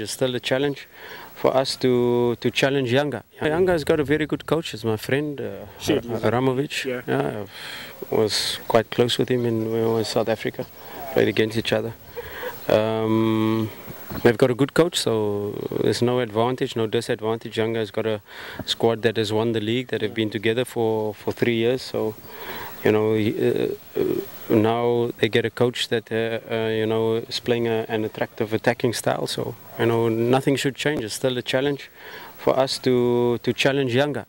It's still a challenge for us to challenge Yanga. Yanga has got a very good coach. He's my friend, Ramoviç. Yeah, I was quite close with him when we were in South Africa. Played against each other. They've got a good coach, so there's no advantage, no disadvantage. Yanga has got a squad that has won the league, that have been together for 3 years. So, now they get a coach that is playing an attractive attacking style. So nothing should change. It's still a challenge for us to challenge Yanga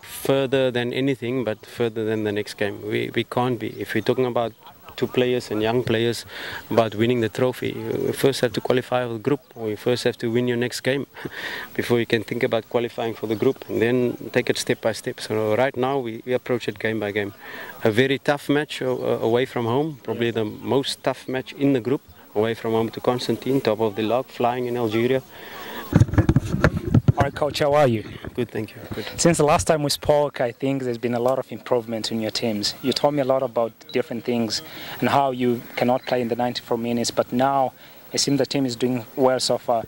further than anything, but further than the next game. We can't be. If we're talking about two players and young players about winning the trophy, you first have to qualify for the group, or you first have to win your next game before you can think about qualifying for the group, and then take it step by step. So right now we approach it game by game. A very tough match away from home, probably the most tough match in the group, away from home to Constantine, top of the log, flying in Algeria. All right, Coach, how are you? Good, thank you. Good. Since the last time we spoke, I think there's been a lot of improvement in your teams. You told me a lot about different things and how you cannot play in the 94 minutes, but now it seems the team is doing well so far.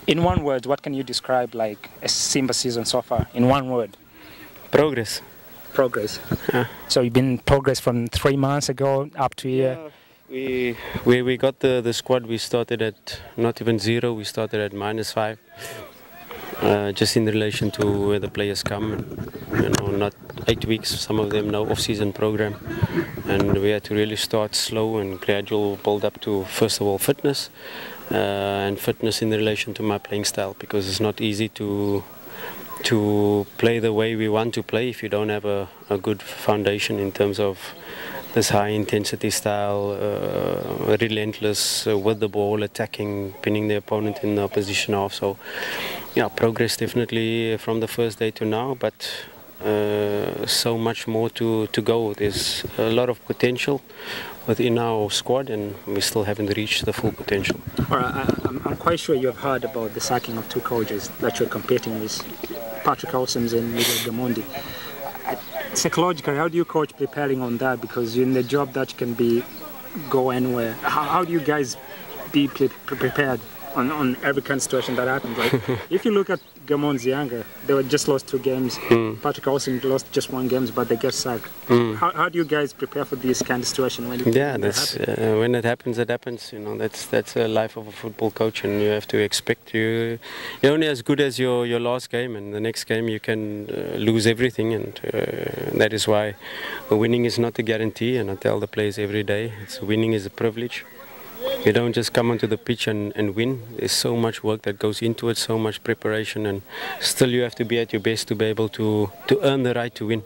In one word, what can you describe like a Simba season so far? In one word. Progress. Progress. Yeah. So you've been progress from 3 months ago up to here? Yeah. We got the squad. We started at not even 0. We started at -5. Just in relation to where the players come, not 8 weeks, some of them no off-season program, and we had to really start slow and gradual build up to, first of all, fitness, and fitness in relation to my playing style, because it's not easy to play the way we want to play if you don't have a good foundation in terms of this high intensity style, relentless with the ball, attacking, pinning the opponent in the opposition half. So yeah, progress definitely from the first day to now, but so much more to go. There's a lot of potential within our squad, and we still haven't reached the full potential. All right, I'm quite sure you've heard about the sacking of 2 coaches that you're competing with, Patrick Aussems and Miguel Gamondi. Psychologically, how do you coach preparing on that? Because you're in the job that can go anywhere. How do you guys be prepared on every kind of situation that happens? Like, if you look at Gamon's Yanga, they were just lost 2 games. Patrick Aussems lost just 1 game, but they get sacked. How do you guys prepare for this kind of situation when when it happens, it happens. That's a life of a football coach, and you have to expect you're only as good as your last game, and the next game you can lose everything, and that is why winning is not a guarantee. And I tell the players every day, winning is a privilege. You don't just come onto the pitch and win. There's so much work that goes into it, so much preparation, and still you have to be at your best to be able to earn the right to win.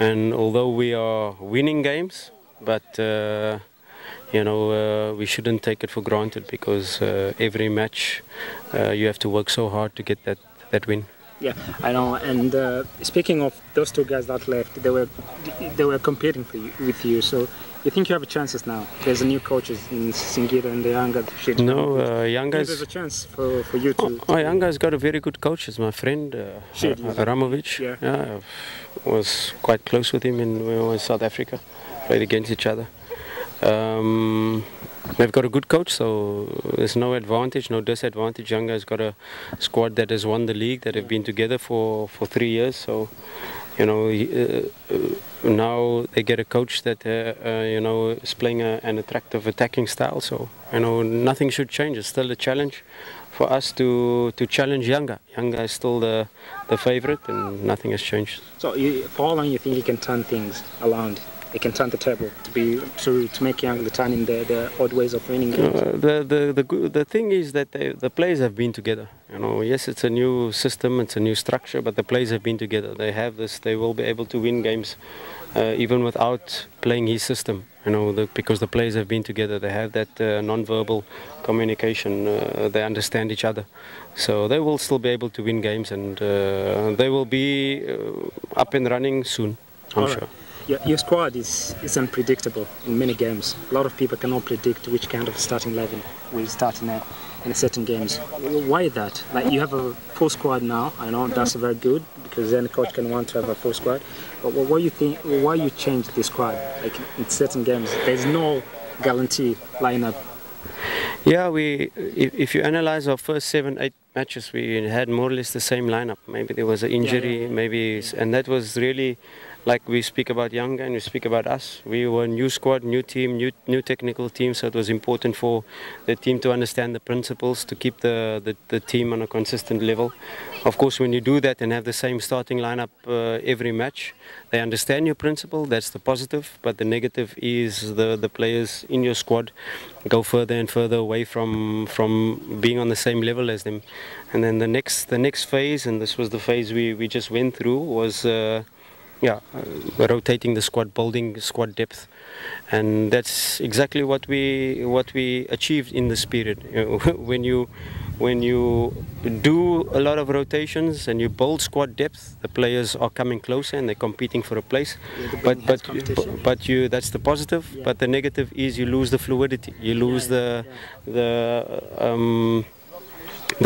And although we are winning games, but we shouldn't take it for granted, because every match you have to work so hard to get that win. Yeah, I know. And speaking of those 2 guys that left, they were competing with you. So you think you have chances now? There's a new coaches in Singira and the Yanga. No, Yanga. There's a chance for you to. Yanga has got a very good coach. He's my friend, Ramoviç. Yeah, I was quite close with him when we were in South Africa. Played against each other. They've got a good coach, so there's no advantage, no disadvantage. Yanga has got a squad that has won the league, that have been together for 3 years. So, now they get a coach that is playing an attractive attacking style. So, nothing should change. It's still a challenge for us to challenge Yanga. Yanga is still the favorite, and nothing has changed. So, for how long you think you can turn things around? It can turn the table to make Yanga turn in the odd ways of winning games. The thing is that the players have been together. Yes, it's a new system, it's a new structure, but the players have been together. They have this. They will be able to win games even without playing his system. Because the players have been together. They have that non-verbal communication. They understand each other, so they will still be able to win games, and they will be up and running soon, I'm sure. Your squad is unpredictable in many games. A lot of people cannot predict which kind of starting 11 will start in a certain games. Why that? Like, you have a full squad now. I know that's very good, because then the coach can want to have a full squad. But why you change the squad? Like, in certain games, there's no guarantee lineup Yeah, if you analyze our first 7, 8 matches, we had more or less the same lineup. Maybe there was an injury, and that was really, like we speak about Yanga and we speak about us. We were a new squad, new team, new technical team, so it was important for the team to understand the principles, to keep the team on a consistent level. Of course, when you do that and have the same starting lineup every match, they understand your principle, that's the positive, but the negative is the players in your squad go further and further away from being on the same level as them. And then the next phase, and this was the phase we just went through, was rotating the squad, building squad depth, and that's exactly what we achieved in this period. When you do a lot of rotations and you build squad depth, the players are coming closer and they're competing for a place. But that's the positive. Yeah. But the negative is you lose the fluidity. You lose the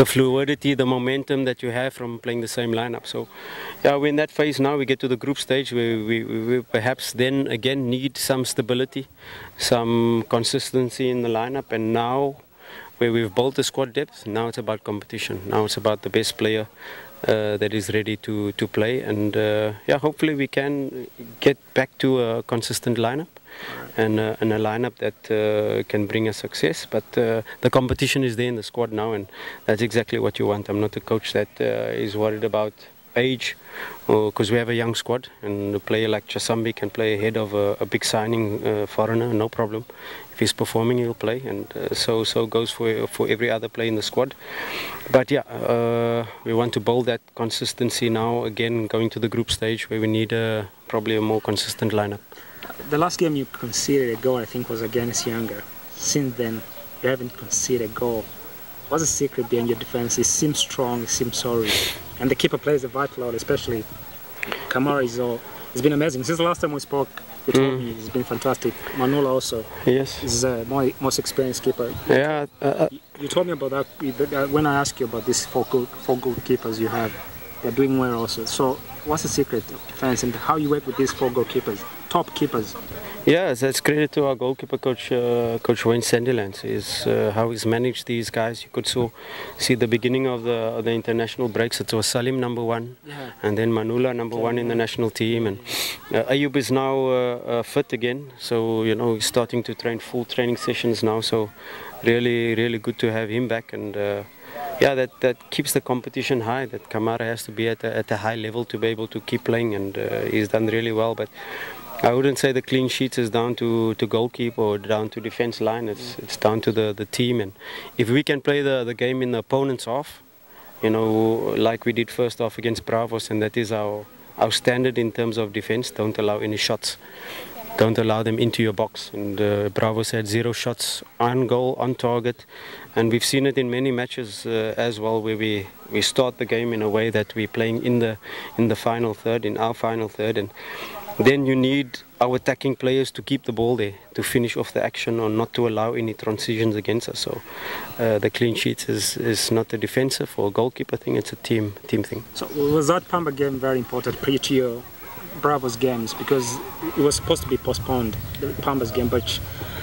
fluidity, the momentum that you have from playing the same lineup. So, yeah, we're in that phase now. We get to the group stage where we perhaps then again need some stability, some consistency in the lineup, and now, where we've built the squad depth, now it's about competition. Now it's about the best player that is ready to play, and hopefully we can get back to a consistent lineup and a lineup that can bring us success. But the competition is there in the squad now, and that's exactly what you want. I'm not a coach that is worried about age, because we have a young squad, and a player like Chasambi can play ahead of a big signing foreigner, no problem. If he's performing, he'll play, and so goes for every other player in the squad. But yeah, we want to build that consistency now, again going to the group stage where we need probably a more consistent lineup. The last game you conceded a goal, I think, was against Yanga. Since then, you haven't conceded a goal. What's the secret behind your defense? It seems strong, it seems solid, and the keeper plays a vital role, especially Kamara. It's been amazing. Since the last time we spoke, you told me he's been fantastic. Manula also. Yes. Is the most experienced keeper. Yeah. You told me about that when I asked you about these four goalkeepers you have. They're doing well also. So what's the secret of defense and how you work with these 4 goalkeepers, top keepers? Yeah, that's credit to our goalkeeper coach, Coach Wayne Sandilands. Is how he's managed these guys. You could see the beginning of the international breaks. It was Salim #1, and then Manula #1 in the national team, and Ayub is now fit again. So he's starting to train full training sessions now. So really good to have him back, and that keeps the competition high. That Kamara has to be at a high level to be able to keep playing, and he's done really well. But I wouldn't say the clean sheets is down to goalkeeper or down to defense line. It's down to the team, and if we can play the game in the opponent's half, like we did first half against Bravos, and that is our standard in terms of defense. Don't allow any shots. Don't allow them into your box. And Bravos had 0 shots on goal, on target, and we've seen it in many matches as well, where we start the game in a way that we're playing in the final third, in our final third, and then you need our attacking players to keep the ball there, to finish off the action, or not to allow any transitions against us. So the clean sheets is not a defensive or a goalkeeper thing, it's a team thing. So was that Pamba game very important prior to your Bravos games, because it was supposed to be postponed, the Pamba's game, but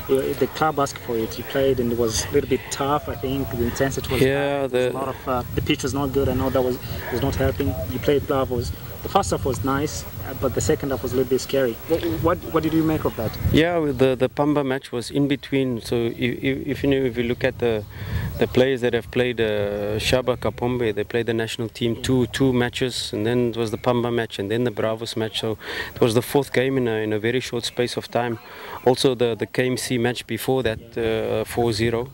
the club asked for it. You played and it was a little bit tough. I think the intensity was high. A lot of the pitch was not good. I know that was not helping. You played Bravos. The first half was nice, but the second half was a little bit scary. What did you make of that? Yeah, the Pamba match was in between. So if you look at the players that have played Shaba Kapombe, they played the national team two matches, and then it was the Pamba match, and then the Bravos match. So it was the 4th game in a very short space of time. Also the KMC match before that, 4-0.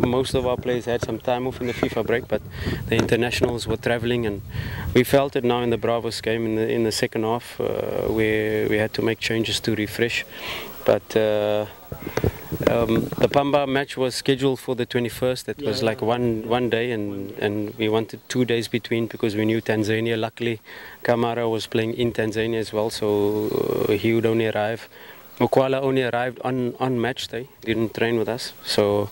Most of our players had some time off in the FIFA break, but the internationals were traveling, and we felt it now in the Bravos game in the second half, where we had to make changes to refresh. But the Pamba match was scheduled for the 21st. That was like one day, and we wanted 2 days between, because we knew Tanzania. Luckily, Kamara was playing in Tanzania as well, so he would only arrive. Mokwala only arrived on match day, didn't train with us, so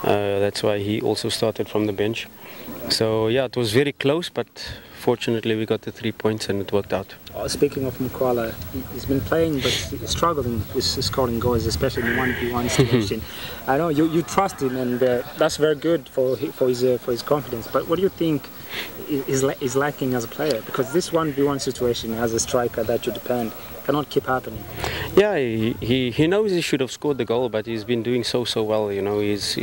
that's why he also started from the bench. So yeah, it was very close, but fortunately we got the 3 points and it worked out. Speaking of Mukwala, he's been playing but he's struggling with scoring goals, especially in 1v1 situation. I know you trust him, and that's very good for his confidence. But what do you think is lacking as a player? Because this 1v1 situation as a striker that you depend cannot keep happening. Yeah, he knows he should have scored the goal, but he's been doing so well. You know, he's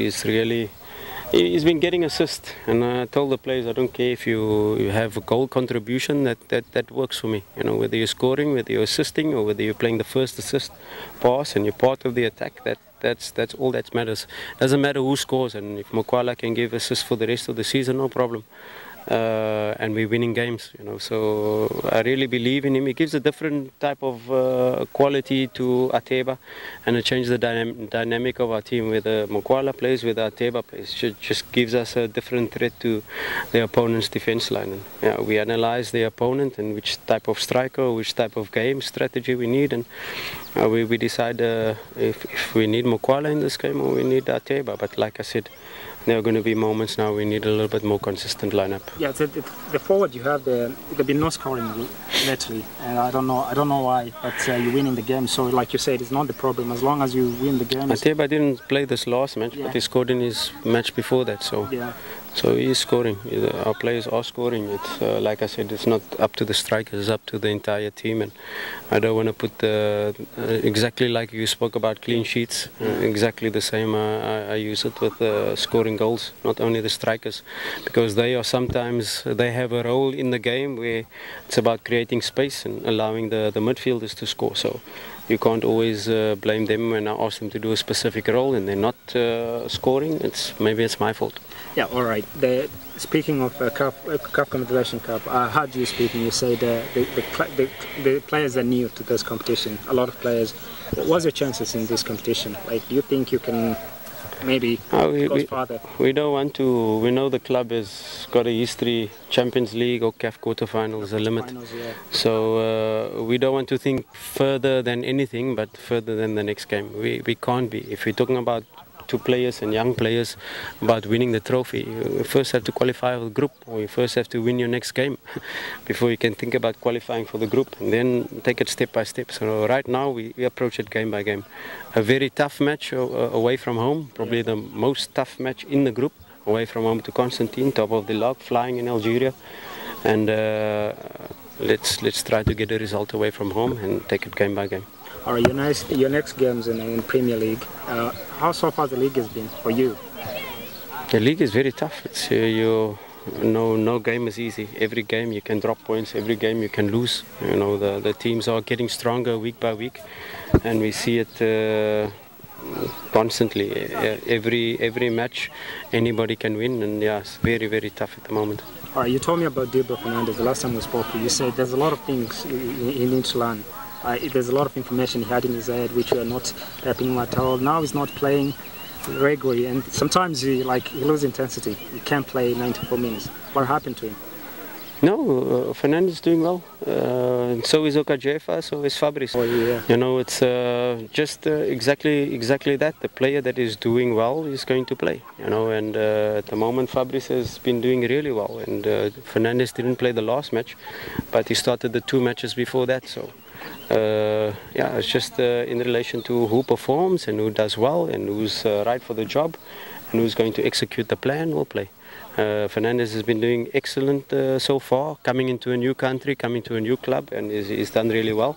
been getting assists, and I told the players, I don't care if you have a goal contribution, that works for me. You know, whether you're scoring, whether you're assisting, or whether you're playing the first assist pass and you're part of the attack, that's all that matters. Doesn't matter who scores, and if Mukwala can give assists for the rest of the season, no problem. And we're winning games, you know. So I really believe in him. He gives a different type of quality to Ateba, and it changes the dynamic of our team. Whether Mukwala plays, whether Ateba plays, it just gives us a different threat to the opponent's defense line. And, yeah, we analyze the opponent and which type of striker, which type of game strategy we need, and we decide if we need Mukwala in this game or we need Ateba. But like I said, there are going to be moments now we need a little bit more consistent lineup. Yeah, the forward you have there's been no scoring lately, and I don't know why, but you're winning the game. So like you said, it's not the problem as long as you win the game. Ateba didn't play this last match, but he scored in his match before that. So yeah. So he's scoring. Our players are scoring. It's like I said, it's not up to the strikers, it's up to the entire team. And I don't want to put exactly like you spoke about clean sheets. Exactly the same. I use it with scoring goals. Not only the strikers, because they have a role in the game where it's about creating space and allowing the midfielders to score. So you can't always blame them when I ask them to do a specific role and they're not scoring. Maybe it's my fault. Yeah, all right. Speaking of Cup Confederation Cup, I heard you speaking. You say the players are new to this competition. A lot of players. What's your chances in this competition? Like, do you think you can maybe go farther? We don't want to. We know the club has got a history. Champions League or CAF quarterfinals a limit. Yeah. So we don't want to think further than anything, but further than the next game. We can't be. If we're talking about two players and young players about winning the trophy, you first have to qualify for the group, or you first have to win your next game before you can think about qualifying for the group, and then take it step by step. So right now we approach it game by game. A very tough match away from home, probably the most tough match in the group, away from home to Constantine, top of the log, flying in Algeria, and let's try to get a result away from home and take it game by game. All right, your next games in Premier League. How so far the league has been for you? The league is very tough. It's no game is easy. Every game you can drop points. Every game you can lose. You know, the teams are getting stronger week by week, and we see it constantly. Every match, anybody can win, and yeah, it's very tough at the moment. All right, you told me about Dibro Fernandez the last time we spoke. You said there's a lot of things he needs to learn. There's a lot of information he had in his head which we are not helping him at all. Now he's not playing regularly, and sometimes he loses intensity. He can't play 94 minutes. What happened to him? No, Fernandez is doing well. And so is Okajefa, so is Fabrice. Oh, yeah. You know, it's just exactly that. The player that is doing well is going to play. You know, and at the moment Fabrice has been doing really well. And Fernandez didn't play the last match, but he started the 2 matches before that. So. Yeah, it's just in relation to who performs and who does well and who's right for the job and who's going to execute the plan will play. Fernandez has been doing excellent so far, coming into a new country, coming to a new club, and he's done really well.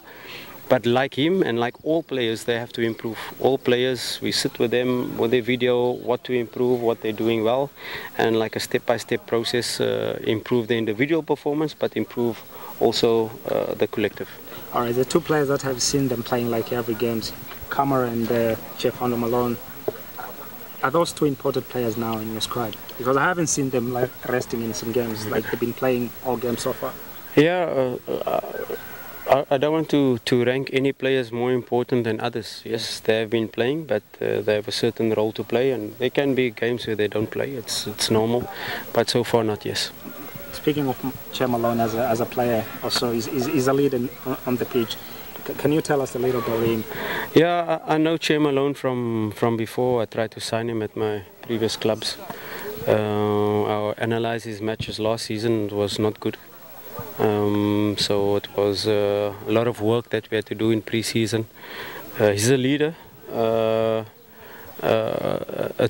But like him and like all players, they have to improve. All players, we sit with them, with their video, what to improve, what they're doing well, and like a step-by-step process, improve the individual performance, but improve also the collective. All right, the 2 players that have seen them playing like every games, Kamara and Jeff Malone, are those 2 important players now in your squad? Because I haven't seen them like resting in some games, like they've been playing all games so far. Yeah, I don't want to rank any players more important than others. Yes, they have been playing, but they have a certain role to play, and there can be games where they don't play. It's normal, but so far not, yes. Speaking of Che Malone as a player, also he's a leader on the pitch. Can you tell us a little about him? Yeah, I know Che Malone from before. I tried to sign him at my previous clubs. Our analysis matches last season was not good. So it was a lot of work that we had to do in pre-season. He's a leader, a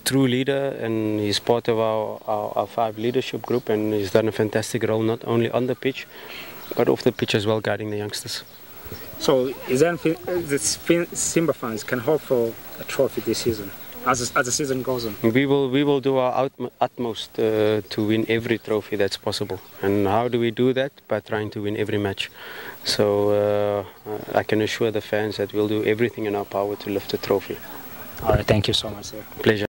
true leader, and he's part of our 5 leadership group, and he's done a fantastic role not only on the pitch but off the pitch as well, guiding the youngsters. So is there Simba fans can hope for a trophy this season as the season goes on? We will do our utmost to win every trophy that's possible. And how do we do that? By trying to win every match. So I can assure the fans that we'll do everything in our power to lift the trophy. All right, thank you so much, sir. Pleasure.